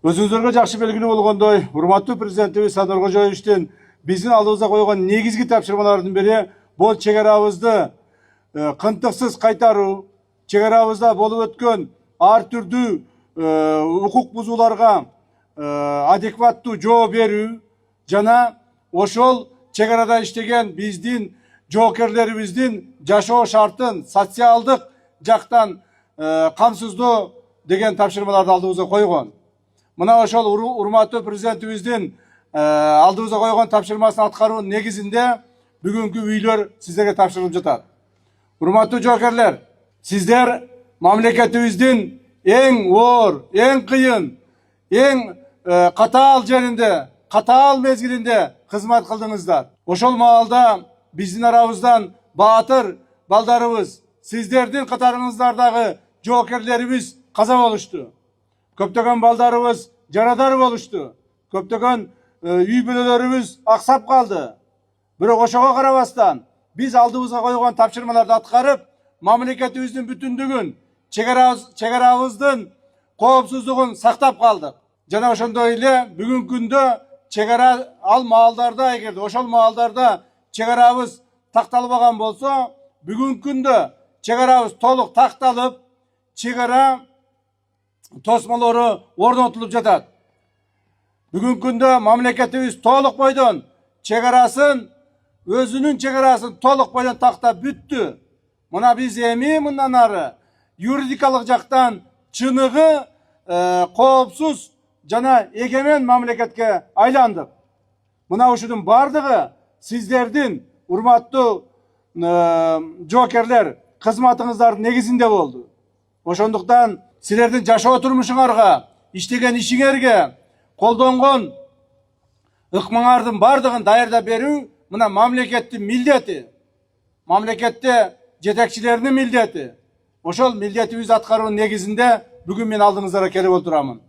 Өзүңүзгө жакшы белгилүү болгондой, урматтуу президентибиз Садыр Кожоевичтин биздин алдыбызга койгон негизги тапшырмалардын бири бул чек арабызды кынтыксыз кайтаруу, чек арабызда болуп өткөн ар түрдүү укук бузууларга адекваттуу жооп берүү жана ошол чек арада иштеген биздин жоокерлерибиздин жашоо шартын социалдык жактан камсыздоо деген тапшырмаларды алдыбызга койгон. Мына ошол урматтуу президентибиздин алдыбызга койгон тапшырмасын аткаруунун негизинде бүгүнкү үйлөр сиздерге тапшырылып жатат. Урматтуу жоокерлер, сиздер мамлекетибиздин эң оор, эң кыйын, эң катаал жеринде, катаал мезгилинде кызмат кылдыңыздар. Ошол маалда биздин арабыздан баатыр балдарыбыз, сиздердин катарыңыздардагы жоокерлерибиз каза болушту. Көптөгөн балдарыбыз жарадар болушту. Көптөгөн үй бүлөлөрүбүз аксап калды. Бирок ошого карабастан биз алдыбызга койгон тапшырмаларды аткарып, мамлекетибиздин бүтүндүгүн, чек арабыздын коопсуздугун сактап калдык. Жана ошондой эле бүгүнкү күндө чек ара ал маалдарда, эгерде ошол маалдарда чек арабыз такталбаган болсо, бүгүнкү күндө чек арабыз толук такталып, чек ара тосмолору орнотулуп жатат. Бүгүнкү күндө мамлекетибиз толук бойдон чек арасын, өзүнүн чек арасын толук бойдон тактап бүттү. Мына биз эми мындан ары юридикалык жактан чыныгы коопсуз жана эгемен мамлекетке айландык. Мына ушунун бардыгы сиздердин урматтуу жоокерлер кызматыңыздардын негизинде болду. Ошондуктан силердин жашоо турмушуңарга, иштеген ишиңерге, колдонгон ыкмаңардын бардыгын даярдап берүү мына мамлекеттин милдети. Мамлекетте жетекчилердин милдети. Ошол милдетибизди аткаруунун негизинде бүгүн мен алдыңыздарга келип отурамын.